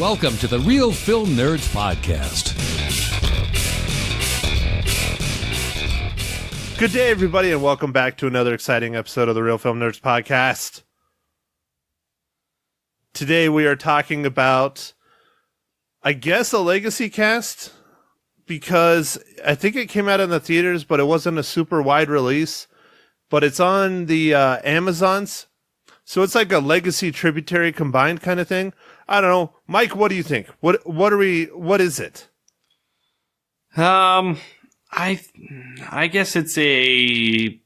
Welcome to the Real Film Nerds Podcast. Good day, everybody, and welcome back to another exciting episode of the Real Film Nerds Podcast. Today we are talking about, I guess, a legacy cast, because I think it came out in the theaters, but it wasn't a super wide release, but it's on the Amazons, so it's like a legacy tributary combined kind of thing. I don't know. Mike, what do you think? What is it? I guess it's a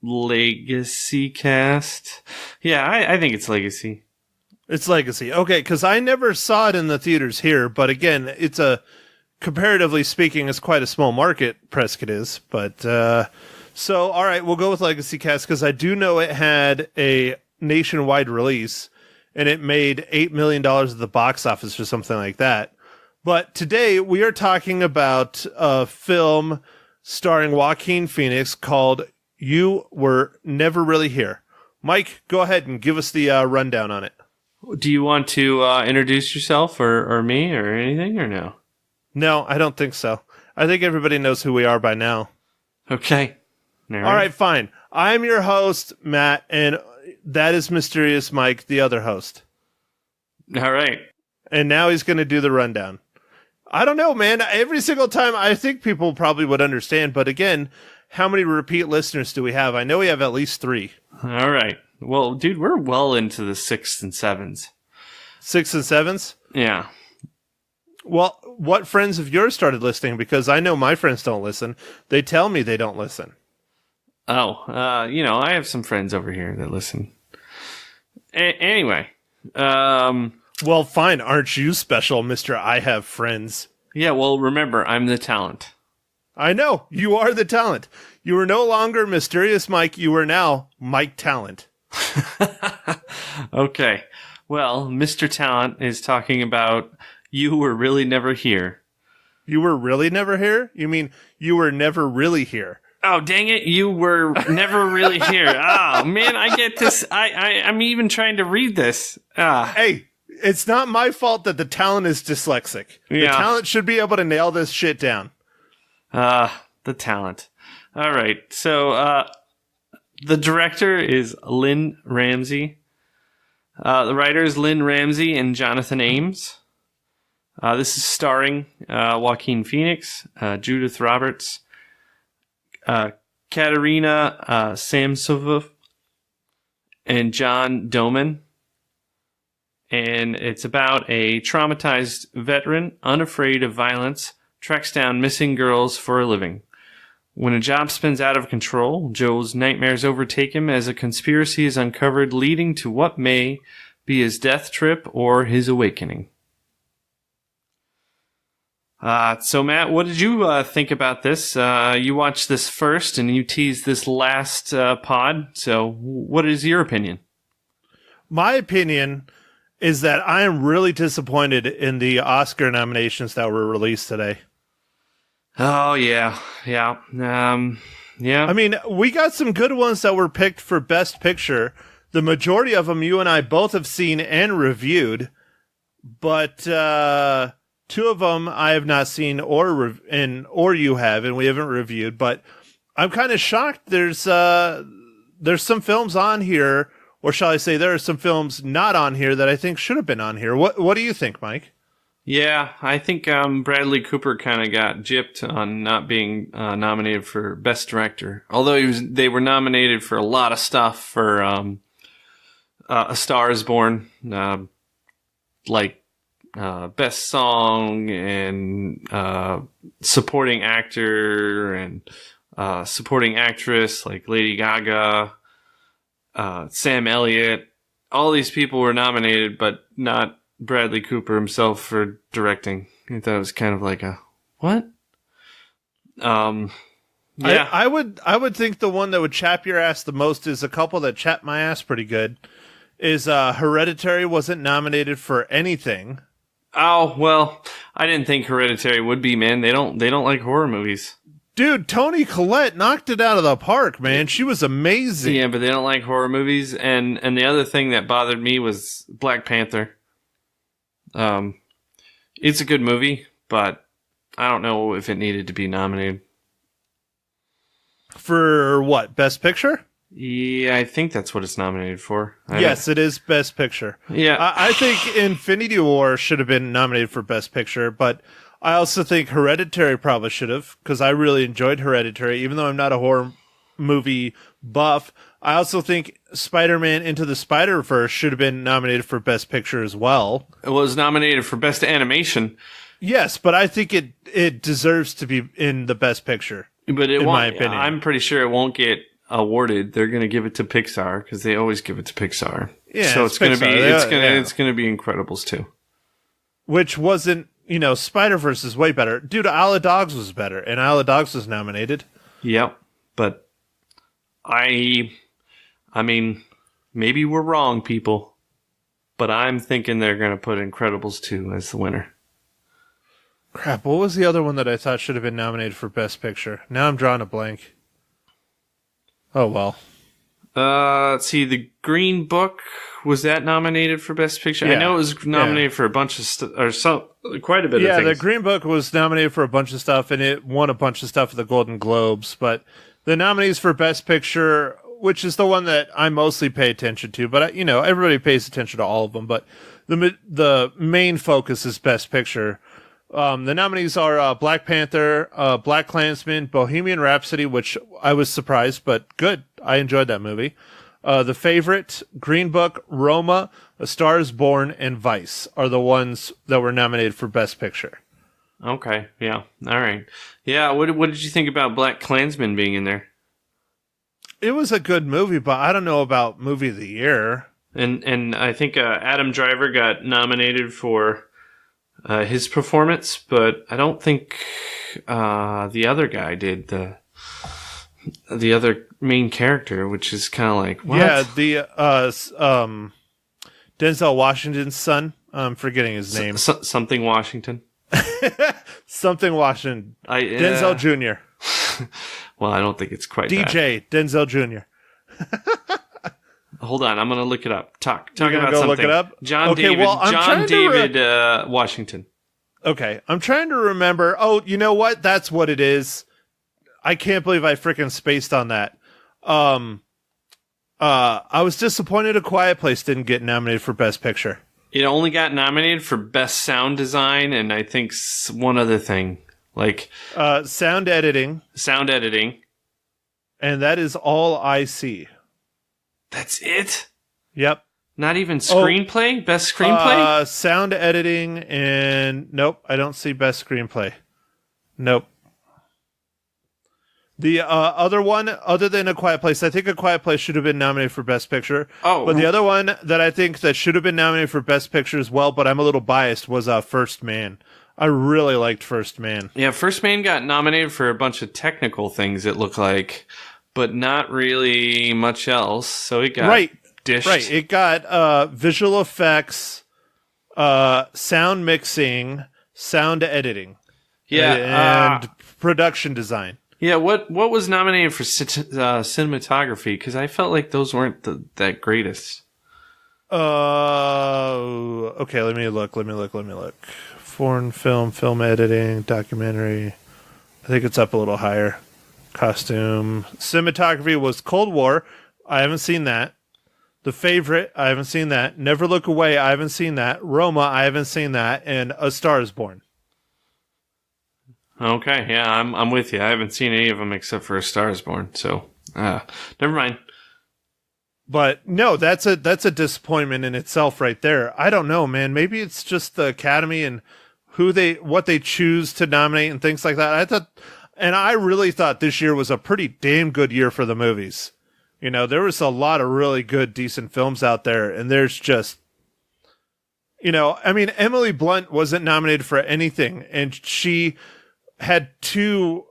legacy cast. Yeah, I think it's legacy. It's legacy. Okay, because I never saw it in the theaters here, but again, it's comparatively speaking, it's quite a small market, Prescott is. But, so, all right, we'll go with legacy cast, because I do know it had a nationwide release, and it made $8 million at the box office or something like that. But today we are talking about a film starring Joaquin Phoenix called You Were Never Really Here. Mike, go ahead and give us the rundown on it. Do you want to introduce yourself or me or anything or no? No, I don't think so. I think everybody knows who we are by now. Okay. All right, fine. I'm your host, Matt, and that is Mysterious Mike, the other host. All right. And now he's going to do the rundown. I don't know, man. Every single time, I think people probably would understand. But again, how many repeat listeners do we have? I know we have at least 3. All right. Well, dude, we're well into the 6s and 7s. 6s and 7s? Yeah. Well, what friends of yours started listening? Because I know my friends don't listen. They tell me they don't listen. Oh, I have some friends over here that listen. Anyway. Well, fine. Aren't you special, Mr. I Have Friends? Yeah, well, remember, I'm the talent. I know. You are the talent. You are no longer Mysterious Mike. You are now Mike Talent. Okay. Well, Mr. Talent is talking about You Were Really Never Here. You were really never here? You mean you were never really here? Oh, dang it. You were never really here. Oh, man, I get this. I'm even trying to read this. Hey, it's not my fault that the talent is dyslexic. Yeah. The talent should be able to nail this shit down. The talent. All right. So, the director is Lynn Ramsey. The writer is Lynn Ramsey and Jonathan Ames. This is starring Joaquin Phoenix, Judith Roberts, Ekaterina Samsonov, and John Doman. And it's about a traumatized veteran, unafraid of violence, tracks down missing girls for a living. When a job spins out of control, Joe's nightmares overtake him as a conspiracy is uncovered, leading to what may be his death trip or his awakening. So, Matt, what did you think about this? You watched this first, and you teased this last pod. So, what is your opinion? My opinion is that I am really disappointed in the Oscar nominations that were released today. Oh, yeah. Yeah. Yeah. I mean, we got some good ones that were picked for Best Picture. The majority of them you and I both have seen and reviewed, but 2 of them I have not seen or you have, and we haven't reviewed. But I'm kind of shocked. There's some films on here, or shall I say, there are some films not on here that I think should have been on here. What do you think, Mike? Yeah, I think Bradley Cooper kind of got gypped on not being nominated for Best Director. Although they were nominated for a lot of stuff for A Star Is Born, Best Song and Supporting Actor and Supporting Actress, like Lady Gaga, Sam Elliott. All these people were nominated, but not Bradley Cooper himself for directing. I thought it was kind of like a what? Yeah, I would think the one that would chap your ass the most is a couple that chapped my ass pretty good. Is Hereditary wasn't nominated for anything. Oh well, I didn't think Hereditary would be, man. They don't like horror movies. Dude, Toni Collette knocked it out of the park, man. She was amazing. Yeah, but they don't like horror movies. And the other thing that bothered me was Black Panther. It's a good movie, but I don't know if it needed to be nominated. For what? Best Picture? Yeah, I think that's what it's nominated for. Yes, it is Best Picture. Yeah. I think Infinity War should have been nominated for Best Picture, but I also think Hereditary probably should have, because I really enjoyed Hereditary, even though I'm not a horror movie buff. I also think Spider-Man Into the Spider-Verse should have been nominated for Best Picture as well. It was nominated for Best Animation. Yes, but I think it deserves to be in the Best Picture. But it in won't, my opinion. I'm pretty sure it won't get awarded. They're going to give it to Pixar because they always give it to Pixar. Yeah, so it's going to be Pixar. it's going to be Incredibles 2. Which wasn't, Spider-Verse is way better. Dude, Isle of Dogs was better, and Isle of Dogs was nominated. Yep, but I mean, maybe we're wrong, people, but I'm thinking they're going to put Incredibles 2 as the winner. Crap, what was the other one that I thought should have been nominated for Best Picture? Now I'm drawing a blank. Oh, well. Let's see, The Green Book, was that nominated for Best Picture? Yeah. I know it was nominated for a bunch of quite a bit of things. Yeah, The Green Book was nominated for a bunch of stuff, and it won a bunch of stuff at the Golden Globes, but the nominees for Best Picture, which is the one that I mostly pay attention to, but, everybody pays attention to all of them, but the main focus is Best Picture. The nominees are Black Panther, Black Klansman, Bohemian Rhapsody, which I was surprised, but good. I enjoyed that movie. The Favorite, Green Book, Roma, A Star is Born, and Vice are the ones that were nominated for Best Picture. Okay, yeah, all right. Yeah, what did you think about Black Klansman being in there? It was a good movie, but I don't know about Movie of the Year. And I think Adam Driver got nominated for his performance, but I don't think the other guy did, the other main character, which is kind of like, what? Yeah, the Denzel Washington's son. I'm forgetting his name. Something Washington. Something Washington. Denzel Jr. Well, I don't think it's quite DJ Denzel Jr. Hold on, I'm going to look it up. Talk You're about go something. Look it up? John okay, David. well, John David Washington. Okay, I'm trying to remember. Oh, you know what? That's what it is. I can't believe I freaking spaced on that. I was disappointed A Quiet Place didn't get nominated for Best Picture. It only got nominated for Best Sound Design and I think one other thing. Like sound editing. Sound editing. And that is all I see. That's it? Yep. Not even screenplay? Best screenplay? Sound editing and nope, I don't see best screenplay. Nope. The other one, other than A Quiet Place, I think A Quiet Place should have been nominated for Best Picture. Oh. But the other one that I think that should have been nominated for Best Picture as well, but I'm a little biased, was First Man. I really liked First Man. Yeah, First Man got nominated for a bunch of technical things, it looked like, but not really much else. So it got dished. Right. It got visual effects, sound mixing, sound editing, and production design. Yeah, what was nominated for cinematography? Because I felt like those weren't that greatest. Okay, let me look. Foreign film editing, documentary. I think it's up a little higher. Costume. Cinematography was Cold War. I haven't seen that. The Favorite. I haven't seen that. Never Look Away. I haven't seen that. Roma. I haven't seen that. And A Star is Born. Okay, yeah, I'm with you. I haven't seen any of them except for A Star is Born. So, never mind. But no, that's a disappointment in itself right there. I don't know, man. Maybe it's just the Academy and what they choose to nominate and things like that. I really thought this year was a pretty damn good year for the movies. There was a lot of really good, decent films out there, and there's just, Emily Blunt wasn't nominated for anything, and she had two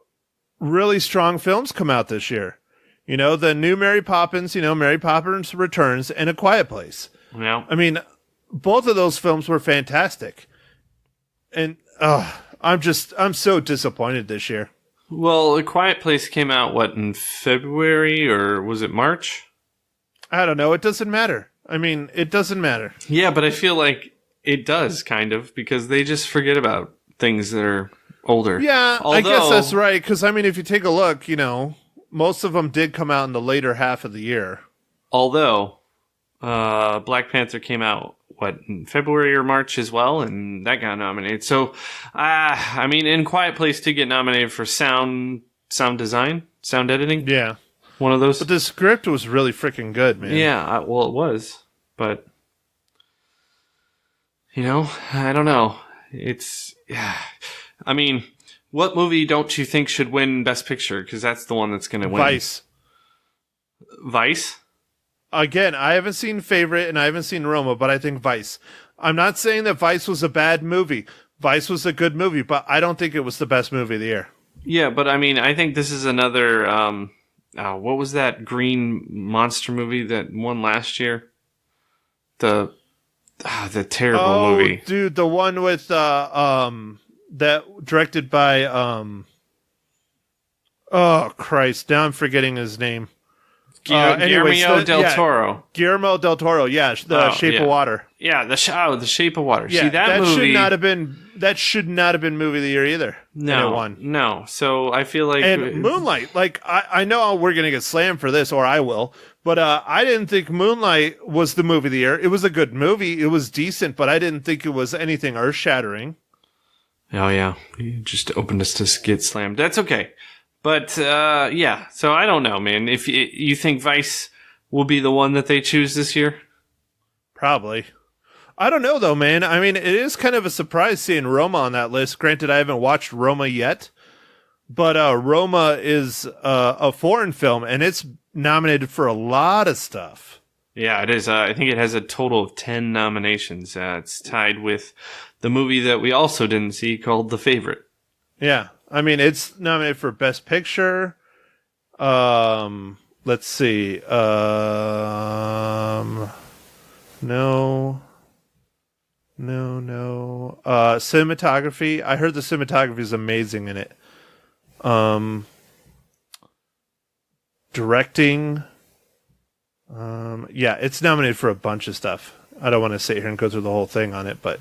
really strong films come out this year. The new Mary Poppins, Mary Poppins Returns, and A Quiet Place. Yeah. Both of those films were fantastic. And I'm so disappointed this year. Well, A Quiet Place came out, in February, or was it March? I don't know. It doesn't matter. It doesn't matter. Yeah, but I feel like It does, kind of, because they just forget about things that are older. Yeah, I guess that's right. Because, I mean, if you take a look, most of them did come out in the later half of the year. Although, Black Panther came out, in February or March as well, and that got nominated. So, I mean, In Quiet Place did get nominated for sound design, sound editing. Yeah. One of those. But the script was really freaking good, man. Yeah, well, it was. But, I don't know. I mean, what movie don't you think should win Best Picture? Because that's the one that's going to win. Vice? Again, I haven't seen Favorite and I haven't seen Roma, but I think Vice. I'm not saying that Vice was a bad movie. Vice was a good movie, but I don't think it was the best movie of the year. Yeah, but I mean, I think this is another, what was that green monster movie that won last year? The terrible movie. Oh, dude, the one with, that directed by, oh, Christ, now I'm forgetting his name. Guillermo del Toro. Guillermo del Toro, yeah, The Shape of Water. Yeah, The Shape of Water. Yeah, see, that movie should not have been movie of the year either. No, it won. No. So I feel like Moonlight, like I know we're gonna get slammed for this, or I will, but I didn't think Moonlight was the movie of the year. It was a good movie. It was decent, but I didn't think it was anything earth shattering. Oh yeah, you just opened us to get slammed. That's okay. But, yeah, so I don't know, man. If you think Vice will be the one that they choose this year? Probably. I don't know, though, man. I mean, it is kind of a surprise seeing Roma on that list. Granted, I haven't watched Roma yet, but Roma is a foreign film, and it's nominated for a lot of stuff. Yeah, it is. I think it has a total of 10 nominations. It's tied with the movie that we also didn't see called The Favorite. Yeah. I mean, it's nominated for Best Picture. Let's see. No. Cinematography. I heard the cinematography is amazing in it. Directing. Yeah, it's nominated for a bunch of stuff. I don't want to sit here and go through the whole thing on it, but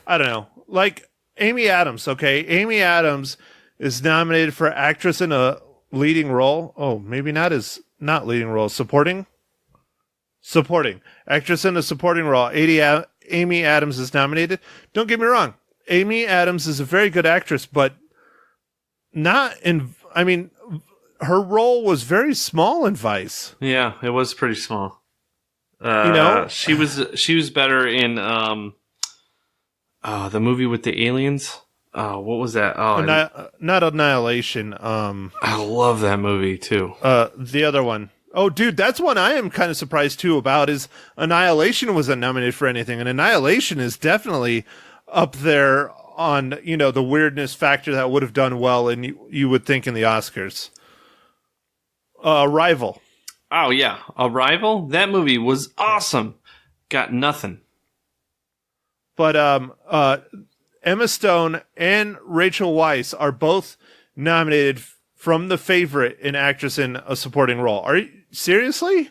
I don't know. Like, Amy Adams, okay? Amy Adams is nominated for actress in a leading role. Oh, maybe not leading role. Supporting. Actress in a supporting role. Amy Adams is nominated. Don't get me wrong. Amy Adams is a very good actress, but her role was very small in Vice. Yeah, it was pretty small. She was better in the movie with the aliens. What was that? Not Annihilation. I love that movie too. The other one. Oh, dude, that's one I am kind of surprised too about. Is Annihilation wasn't nominated for anything, and Annihilation is definitely up there on the weirdness factor that would have done well, and you would think in the Oscars. Arrival. Oh yeah, Arrival. That movie was awesome. Got nothing. But Emma Stone and Rachel Weisz are both nominated from The Favorite in actress in a supporting role. Are you seriously?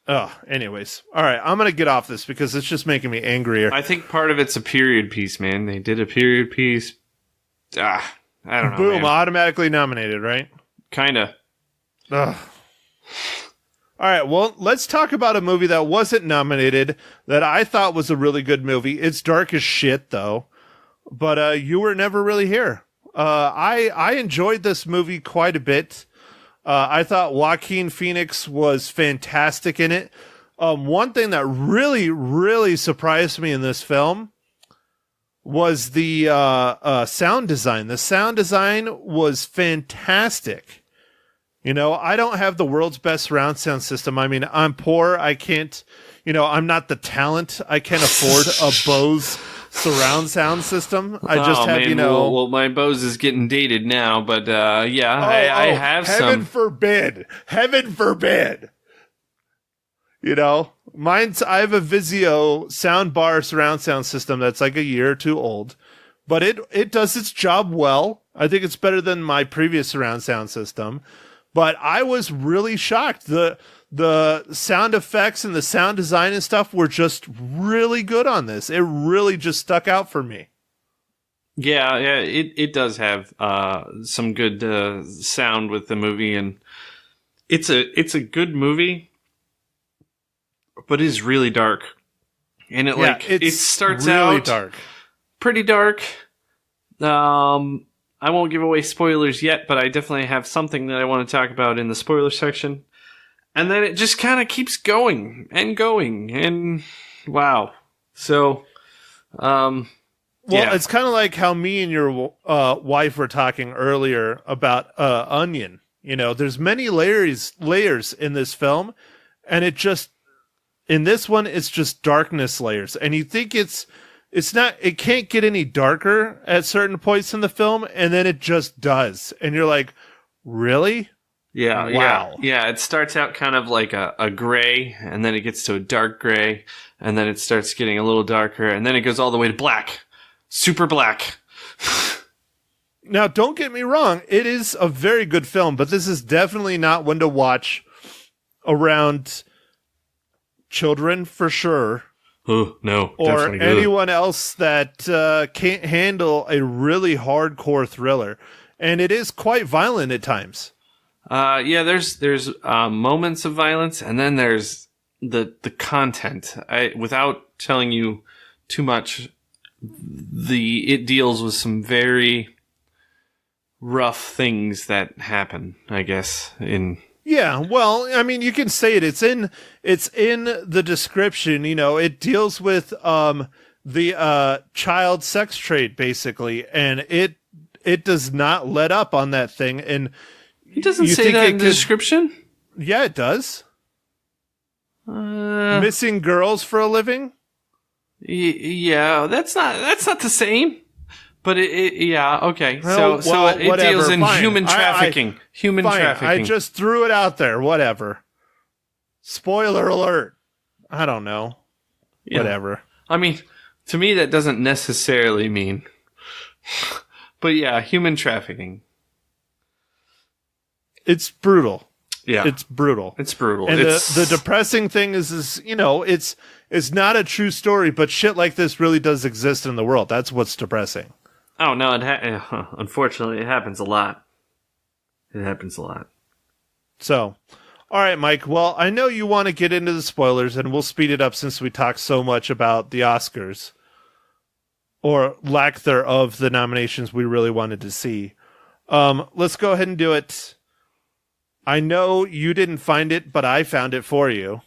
Oh, anyways. All right, I'm going to get off this because it's just making me angrier. I think part of it's a period piece, man. They did a period piece. I don't know. Boom, man. automatically nominated, right? Kinda. Ugh. All right, well, let's talk about a movie that wasn't nominated that I thought was a really good movie. It's dark as shit, though. But you were never really here. I enjoyed this movie quite a bit. I thought Joaquin Phoenix was fantastic in it. One thing that really, really surprised me in this film was the sound design. The sound design was fantastic. I don't have the world's best surround sound system. I mean, I'm poor. I can't, I'm not the talent. I can't afford a Bose surround sound system. I just have, man. Well, my Bose is getting dated now, but yeah, I have heaven some. Heaven forbid. I have a Vizio soundbar surround sound system that's like a year or two old, but it does its job well. I think it's better than my previous surround sound system. But I was really shocked. The the sound effects and the sound design and stuff were just really good on this. It really just stuck out for me. Yeah, it does have some good sound with the movie, and it's a good movie, but it is really dark. And it starts really out dark. Pretty dark. I won't give away spoilers yet, but I definitely have something that I want to talk about in the spoiler section. And then it just kind of keeps going, and wow. So, well, yeah. It's kind of like how me and your wife were talking earlier about Onion. You know, there's many layers in this film, and in this one, it's just darkness layers. And you think it can't get any darker at certain points in the film, and then it just does. And you're like, really? Yeah, wow. Yeah, it starts out kind of like a gray, and then it gets to a dark gray, and then it starts getting a little darker, and then it goes all the way to black. Super black. Now, don't get me wrong. It is a very good film, but this is definitely not one to watch around children for sure. Oh, no. Or anyone else that can't handle a really hardcore thriller. And it is quite violent at times. Yeah, there's moments of violence, and then there's the content. Without telling you too much, it deals with some very rough things that happen, I guess. Yeah, well, I mean, you can say it. It's in the description. You know, it deals with the child sex trade basically, and it does not let up on that thing. And it doesn't say that in the description. Yeah, it does. Missing girls for a living. Yeah, that's not the same. But yeah, okay. Well, so it whatever, deals in fine. human trafficking. Human trafficking. I just threw it out there. Whatever. Spoiler alert. I don't know. Yeah. Whatever. I mean, to me, that doesn't necessarily mean. But yeah, human trafficking. It's brutal. Yeah, it's brutal. It's brutal. And the depressing thing is you know, it's not a true story, but shit like this really does exist in the world. That's what's depressing. Oh no! Unfortunately, it happens a lot. It happens a lot. So, all right, Mike. Well, I know you want to get into the spoilers, and we'll speed it up since we talked so much about the Oscars, or lack thereof, the nominations we really wanted to see. Let's go ahead and do it. I know you didn't find it, but I found it for you.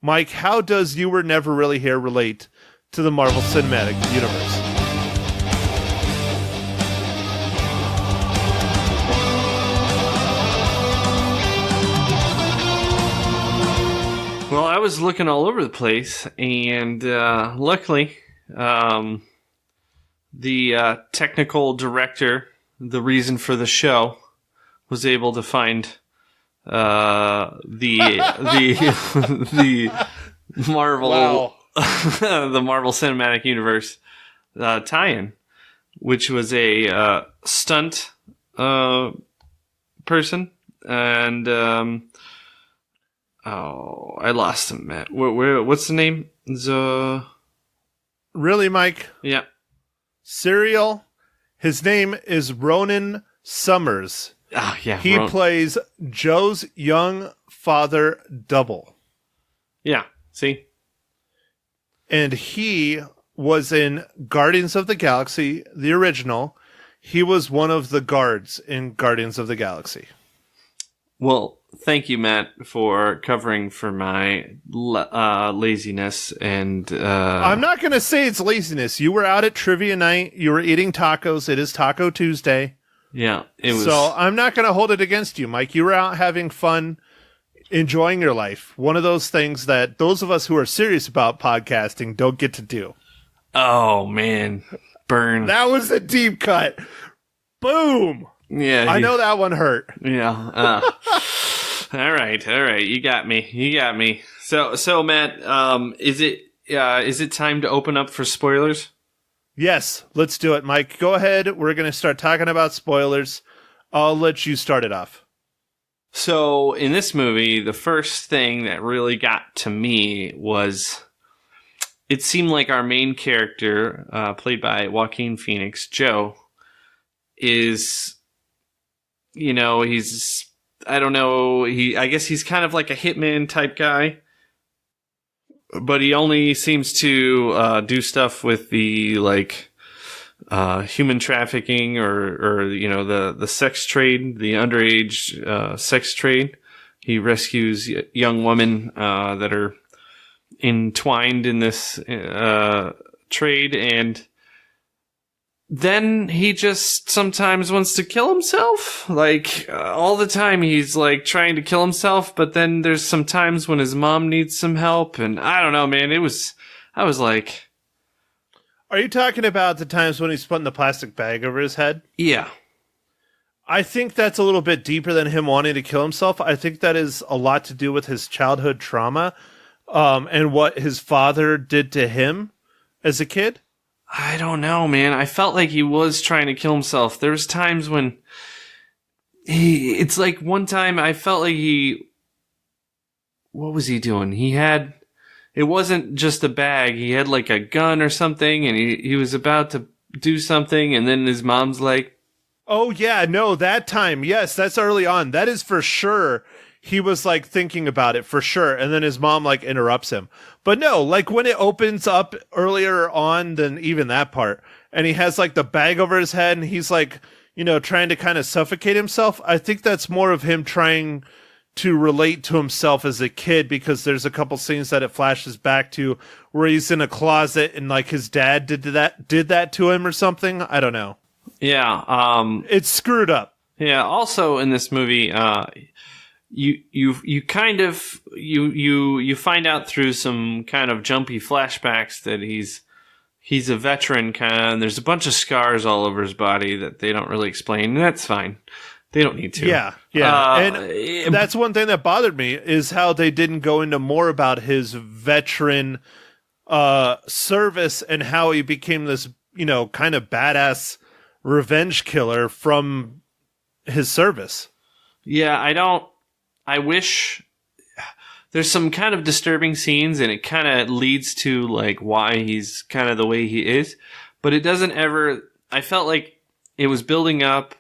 Mike, how does You Were Never Really Here relate to the Marvel Cinematic Universe? Well, I was looking all over the place, and luckily, the technical director, the reason for the show, was able to find the Marvel the Marvel Cinematic Universe tie-in, which was a stunt person, and I lost him, Matt. What's the name? Really, Mike? Yeah. Serial. His name is Ronan Summers. Ah, yeah. He plays Joe's young father double. Yeah. See? And he was in Guardians of the Galaxy, the original. He was one of the guards in Guardians of the Galaxy. Well, thank you, Matt, for covering for my laziness. And I'm not going to say it's laziness. You were out at trivia night. You were eating tacos. It is Taco Tuesday. Yeah, it was. So I'm not going to hold it against you, Mike. You were out having fun, enjoying your life. One of those things that those of us who are serious about podcasting don't get to do. Oh, man. Burn. That was a deep cut. Boom. Yeah. I know that one hurt. Yeah. All right. You got me. So Matt, is it time to open up for spoilers? Yes, let's do it, Mike. Go ahead. We're going to start talking about spoilers. I'll let you start it off. So in this movie, the first thing that really got to me was it seemed like our main character, played by Joaquin Phoenix, Joe, is, he's, I don't know, I guess he's kind of like a hitman type guy, but he only seems to do stuff with the, like, human trafficking or the sex trade, the underage sex trade. He rescues young women that are entwined in this trade, and then he just sometimes wants to kill himself. Like, all the time he's like trying to kill himself, but then there's some times when his mom needs some help, and I don't know, man. I was like... Are you talking about the times when he's putting the plastic bag over his head? Yeah. I think that's a little bit deeper than him wanting to kill himself. I think that is a lot to do with his childhood trauma, and what his father did to him as a kid. I don't know, man. I felt like he was trying to kill himself. There was times when it's like one time I felt like what was he doing? It wasn't just a bag. He had like a gun or something, and he was about to do something, and then his mom's like, oh yeah, no, that time. Yes, that's early on. That is for sure. He was like thinking about it for sure. And then his mom like interrupts him. But no, like when it opens up earlier on than even that part, and he has like the bag over his head and he's like, trying to kind of suffocate himself. I think that's more of him trying to relate to himself as a kid, because there's a couple scenes that it flashes back to where he's in a closet and like his dad did that to him or something. I don't know. Yeah. It's screwed up. Yeah. Also in this movie, you kind of you find out through some kind of jumpy flashbacks that he's a veteran kind of, and there's a bunch of scars all over his body that they don't really explain, and that's fine. They don't need to. Yeah. And that's one thing that bothered me, is how they didn't go into more about his veteran service and how he became this, kind of badass revenge killer from his service. Yeah, I wish there's some kind of disturbing scenes, and it kind of leads to like why he's kind of the way he is, but it doesn't ever. I felt like it was building up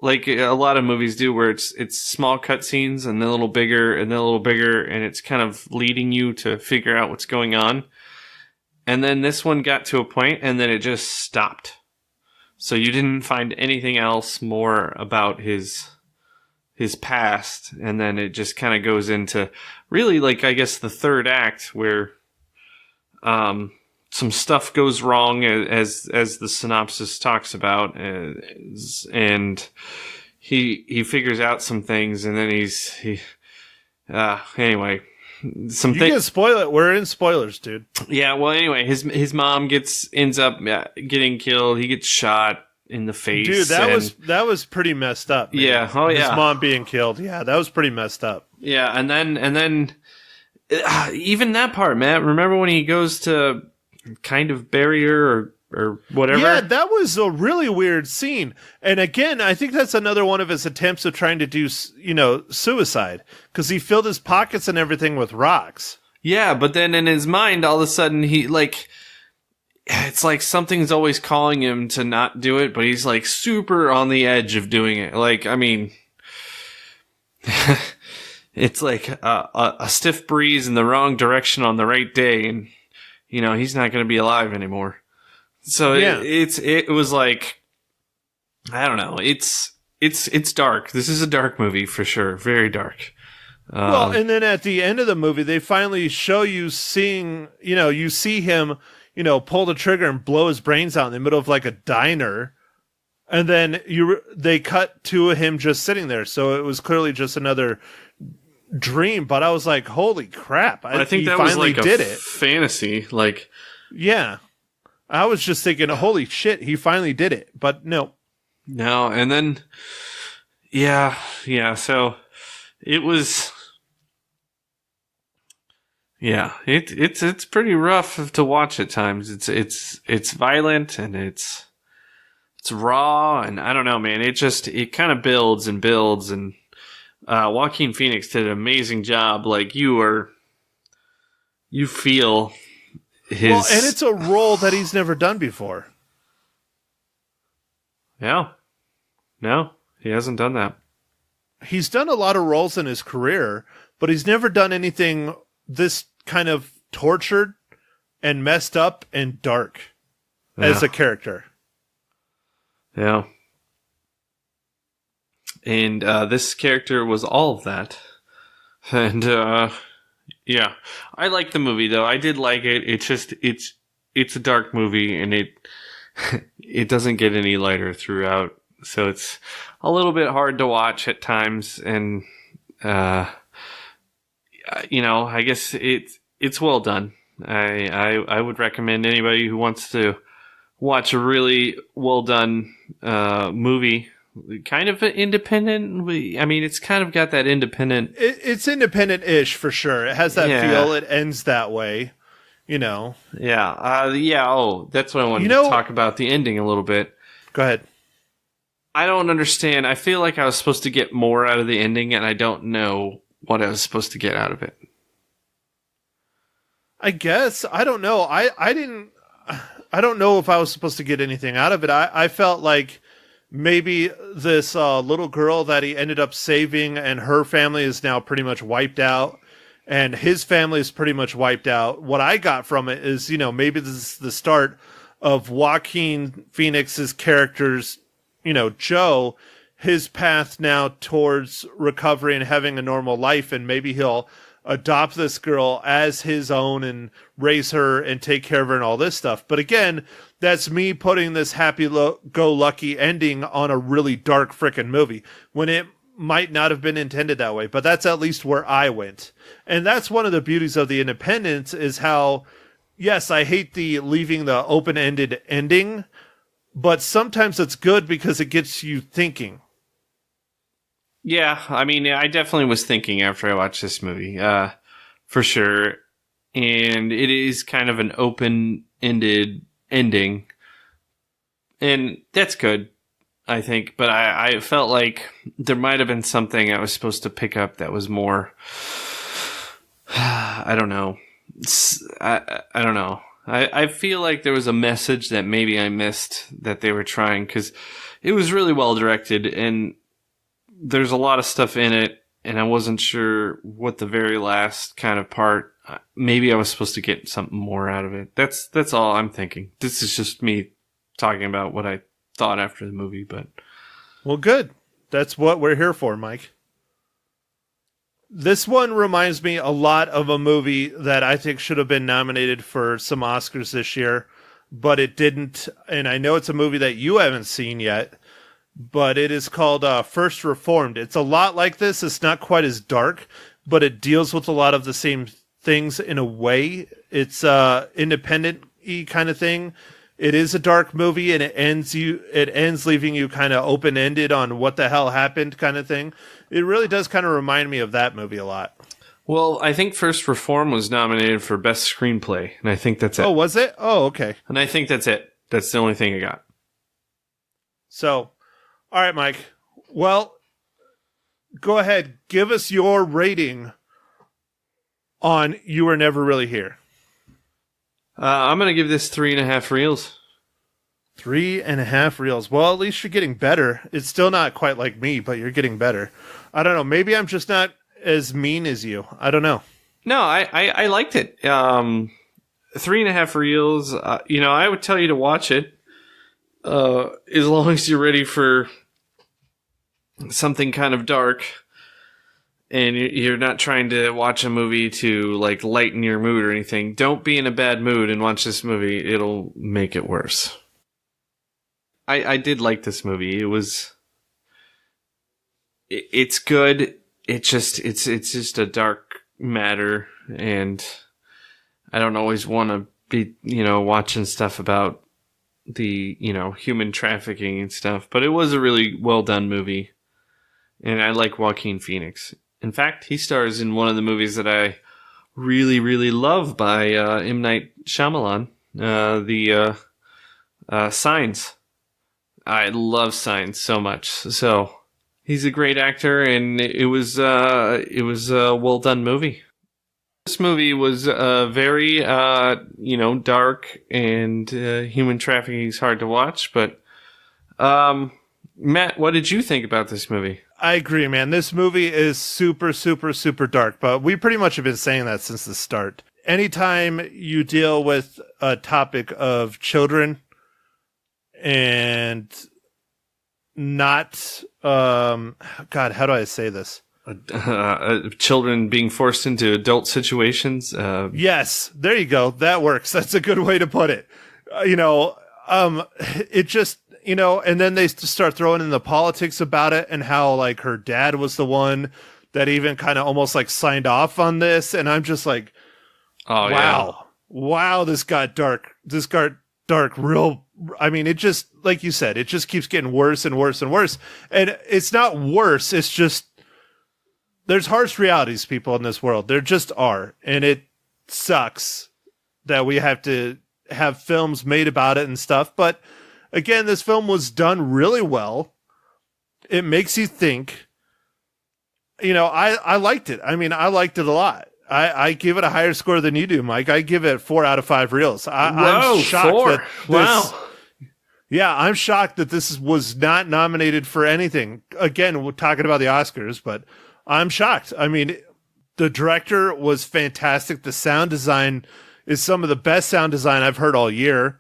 like a lot of movies do, where it's small cutscenes and then a little bigger and then a little bigger, and it's kind of leading you to figure out what's going on. And then this one got to a point, and then it just stopped. So you didn't find anything else more about his past, and then it just kind of goes into really, like, I guess the third act, where some stuff goes wrong, as the synopsis talks about, and he figures out some things, and then anyway, some things. You can spoil it. We're in spoilers, dude. Yeah. Well, anyway, his mom ends up getting killed. He gets shot in the face. Dude, that was pretty messed up, man. Yeah. Oh yeah. His mom being killed. Yeah, that was pretty messed up. Yeah, and then even that part, Matt. Remember when he goes to kind of bury her or whatever? Yeah, that was a really weird scene. And again, I think that's another one of his attempts of trying to do, suicide, because he filled his pockets and everything with rocks. Yeah, but then in his mind, all of a sudden it's like something's always calling him to not do it, but he's like super on the edge of doing it. Like, I mean, it's like a stiff breeze in the wrong direction on the right day, and he's not going to be alive anymore. So yeah. It was like, I don't know. It's dark. This is a dark movie for sure. Very dark. Well, and then at the end of the movie, they finally show you you see him, pull the trigger and blow his brains out in the middle of like a diner. And then they cut to him just sitting there. So it was clearly just another dream. But I was like, holy crap. I think that was like a fantasy. Like, yeah. I was just thinking, holy shit, he finally did it. But no. No. And then, yeah. So it was, yeah, it's pretty rough to watch at times. It's violent, and it's raw, and I don't know, man. It kind of builds and builds, and Joaquin Phoenix did an amazing job. Like, you feel his... Well, and it's a role that he's never done before. Yeah. No, he hasn't done that. He's done a lot of roles in his career, but he's never done anything this kind of tortured and messed up and dark as a character. Yeah. And this character was all of that. And yeah, I like the movie though. I did like it. It's just it's a dark movie, and it doesn't get any lighter throughout. So it's a little bit hard to watch at times, and I guess it's well done. I would recommend anybody who wants to watch a really well done movie, kind of independent. I mean, it's kind of got that independent. It's independent-ish for sure. It has that feel. It ends that way, Yeah. Oh, that's what I wanted to talk about, the ending a little bit. Go ahead. I don't understand. I feel like I was supposed to get more out of the ending, and I don't know what I was supposed to get out of it. I guess. I don't know. I don't know if I was supposed to get anything out of it. I felt like maybe this little girl that he ended up saving, and her family is now pretty much wiped out, and his family is pretty much wiped out. What I got from it is, maybe this is the start of Joaquin Phoenix's character's, Joe, his path now towards recovery and having a normal life, and maybe he'll adopt this girl as his own and raise her and take care of her and all this stuff. But again, that's me putting this happy-go-lucky ending on a really dark frickin' movie when it might not have been intended that way. But that's at least where I went. And that's one of the beauties of the Independence, is how, yes, I hate the leaving the open-ended ending, but sometimes it's good because it gets you thinking. Yeah, I mean, I definitely was thinking after I watched this movie, for sure. And it is kind of an open-ended ending. And that's good, I think. But I felt like there might have been something I was supposed to pick up that was more... I don't know. I don't know. I feel like there was a message that maybe I missed that they were trying, because it was really well directed, and there's a lot of stuff in it, and I wasn't sure what the very last kind of part, maybe I was supposed to get something more out of it. That's all I'm thinking. This is just me talking about what I thought after the movie, but... Well, good. That's what we're here for, Mike. This one reminds me a lot of a movie that I think should have been nominated for some Oscars this year, but it didn't. And I know it's a movie that you haven't seen yet, but it is called First Reformed. It's a lot like this. It's not quite as dark, but it deals with a lot of the same things in a way. It's independent-y kind of thing. It is a dark movie, and it ends leaving you kind of open-ended on what the hell happened kind of thing. It really does kind of remind me of that movie a lot. Well, I think First Reform was nominated for Best Screenplay, and I think that's it. Oh, was it? Oh, okay. And I think that's it. That's the only thing I got. So, all right, Mike. Well, go ahead. Give us your rating on You Were Never Really Here. I'm going to give this 3.5 reels. 3.5 reels. Well, at least you're getting better. It's still not quite like me, but you're getting better. I don't know. Maybe I'm just not as mean as you. I don't know. No, I liked it. 3.5 reels. I would tell you to watch it as long as you're ready for something kind of dark. And you're not trying to watch a movie to like lighten your mood or anything. Don't be in a bad mood and watch this movie. It'll make it worse. I did like this movie. It's good. It's just a dark matter, and I don't always want to be watching stuff about the human trafficking and stuff. But it was a really well done movie, and I like Joaquin Phoenix. In fact, he stars in one of the movies that I really, really love by M. Night Shyamalan, the Signs. I love Signs so much. So, He's a great actor, and it was a well done movie. This movie was very dark, and human trafficking is hard to watch. But Matt, what did you think about this movie? I agree, man. This movie is super, super, super dark, but we pretty much have been saying that since the start. Anytime you deal with a topic of children and not, God, how do I say this? Children being forced into adult situations. Yes, there you go. That works. That's a good way to put it. It just, and then they start throwing in the politics about it and how like her dad was the one that even kind of almost like signed off on this. And I'm just like, wow, this got dark. This got dark real. I mean, it just, like you said, it just keeps getting worse and worse and worse. And it's not worse. It's just, there's harsh realities, people, in this world. There just are. And it sucks that we have to have films made about it and stuff. But again, this film was done really well. It makes you think. I liked it. I mean, I liked it a lot. I give it a higher score than you do, Mike. I give it 4 out of 5 reels. I'm shocked 4. that Wow. Yeah, I'm shocked that this was not nominated for anything. Again, we're talking about the Oscars, but I'm shocked. I mean, the director was fantastic. The sound design is some of the best sound design I've heard all year.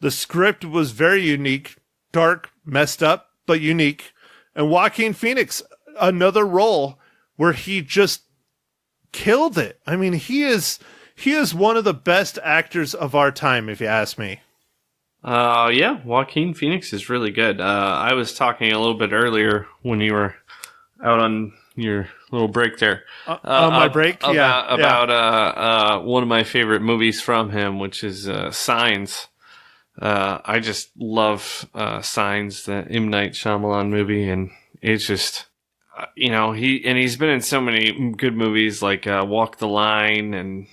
The script was very unique, dark, messed up, but unique. And Joaquin Phoenix, another role where he just killed it. I mean, he is one of the best actors of our time, if you ask me. Yeah, Joaquin Phoenix is really good. I was talking a little bit earlier when you were out on your little break there. On my break? About one of my favorite movies from him, which is Signs. I just love Signs, the M. Night Shyamalan movie, and it's just, he's been in so many good movies like Walk the Line, and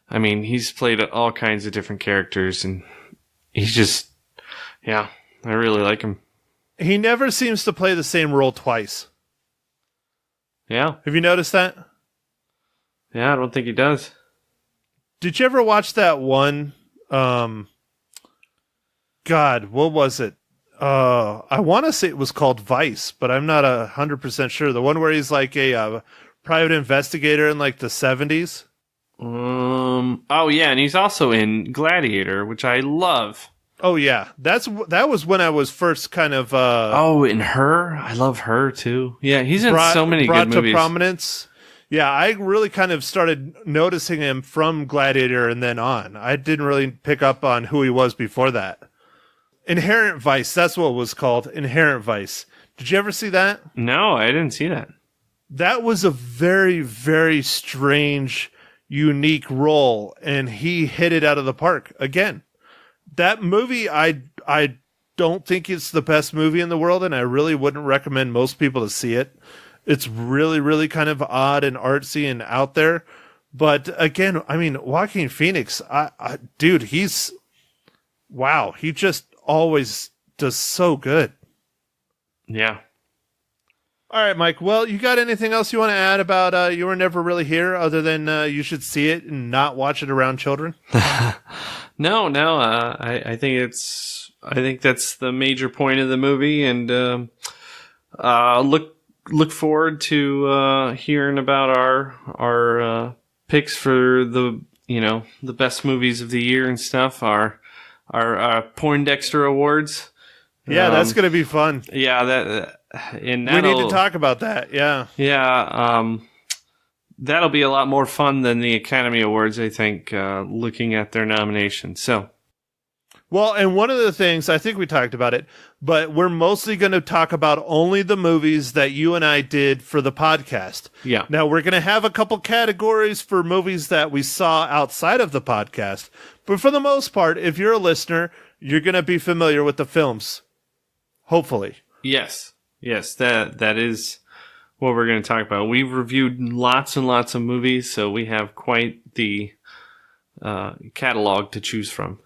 I mean, he's played all kinds of different characters, and he's just, I really like him. He never seems to play the same role twice. Yeah. Have you noticed that? Yeah, I don't think he does. Did you ever watch that one? God, what was it? I want to say it was called Vice, but I'm not 100% sure. The one where he's like a private investigator in like the 70s. Oh yeah, and he's also in Gladiator, which I love. Oh yeah, that was when I was first kind of. In Her, I love Her too. Yeah, he's in so many good movies. Brought to prominence. Yeah, I really kind of started noticing him from Gladiator and then on. I didn't really pick up on who he was before that. Inherent Vice, that's what it was called. Inherent Vice. Did you ever see that? No, I didn't see that. That was a very, very strange, unique role, and he hit it out of the park again. That movie, I don't think it's the best movie in the world, and I really wouldn't recommend most people to see it. It's really, really kind of odd and artsy and out there. But again, I mean, Joaquin Phoenix, dude, he's, wow, he just always does so good. Yeah. All right, Mike. Well, you got anything else you want to add about You Were Never Really Here other than you should see it and not watch it around children? No. I think that's the major point of the movie, and look forward to hearing about our picks for the best movies of the year and stuff. Our Poindexter Awards. Yeah, that's gonna be fun. Yeah, we need to talk about that. Yeah. Yeah. That'll be a lot more fun than the Academy Awards, I think, looking at their nominations. So, well, and one of the things, I think we talked about it, but we're mostly going to talk about only the movies that you and I did for the podcast. Yeah. Now, we're going to have a couple categories for movies that we saw outside of the podcast. But for the most part, if you're a listener, you're going to be familiar with the films. Hopefully. Yes, that is what we're going to talk about. We've reviewed lots and lots of movies, so we have quite the catalog to choose from.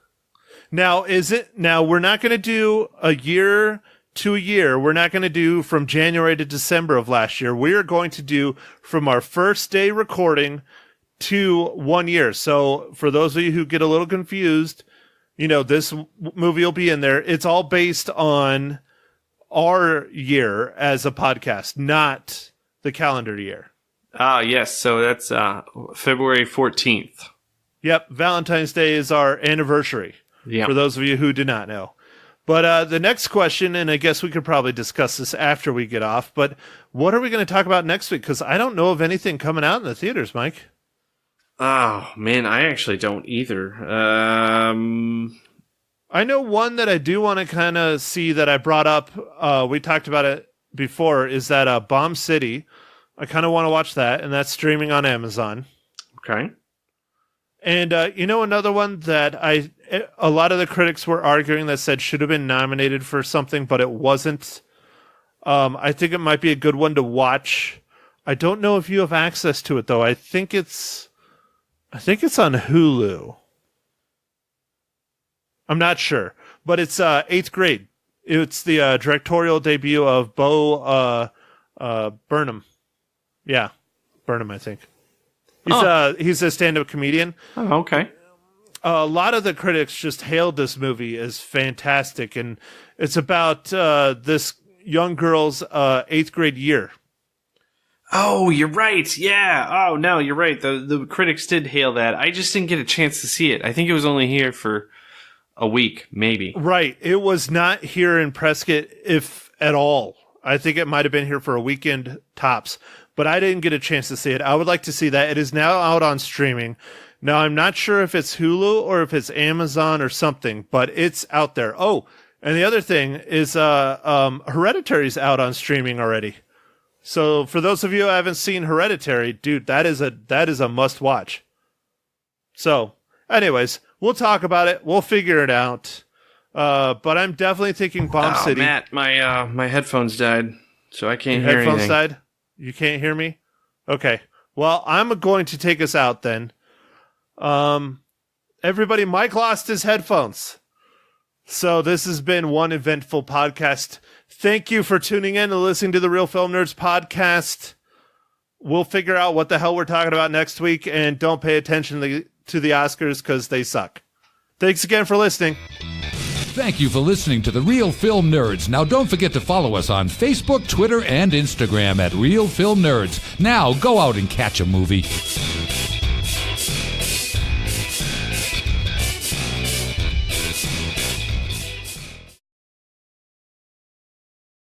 Now, we're not going to do a year to a year. We're not going to do from January to December of last year. We are going to do from our first day recording to 1 year. So for those of you who get a little confused, this movie will be in there. It's all based on our year as a podcast, not the calendar year. Yes. So that's February 14th. Yep. Valentine's Day is our anniversary. Yeah. For those of you who do not know. But the next question, and I guess we could probably discuss this after we get off, but what are we going to talk about next week? Because I don't know of anything coming out in the theaters, Mike. Oh, man, I actually don't either. I know one that I do want to kind of see that I brought up. We talked about it before, is that Bomb City. I kind of want to watch that, and that's streaming on Amazon. Okay. And another one that a lot of the critics were arguing that said should have been nominated for something, but it wasn't. I think it might be a good one to watch. I don't know if you have access to it though. I think it's on Hulu. I'm not sure, but it's 8th Grade. It's the directorial debut of Bo Burnham. Yeah, Burnham, I think. He's a stand-up comedian. Oh, okay. A lot of the critics just hailed this movie as fantastic, and it's about this young girl's 8th grade year. Oh, you're right. Yeah. Oh, no, you're right. The critics did hail that. I just didn't get a chance to see it. I think it was only here for a week, maybe. Right. It was not here in Prescott, if at all. I think it might have been here for a weekend tops. But I didn't get a chance to see it. I would like to see that. It is now out on streaming. Now, I'm not sure if it's Hulu or if it's Amazon or something, but it's out there. Oh, and the other thing is Hereditary's out on streaming already. So for those of you who haven't seen Hereditary, dude, that is a must watch. So, anyways, we'll talk about it. We'll figure it out. But I'm definitely thinking Bomb City. Matt, my headphones died, so I can't hear anything. Headphones died? You can't hear me? Okay. Well, I'm going to take us out then. Everybody, Mike lost his headphones. So this has been one eventful podcast. Thank you for tuning in and listening to the Real Film Nerds podcast. We'll figure out what the hell we're talking about next week, and don't pay attention to the Oscars because they suck. Thanks again for listening. Thank you for listening to The Real Film Nerds. Now, don't forget to follow us on Facebook, Twitter, and Instagram at Real Film Nerds. Now, go out and catch a movie.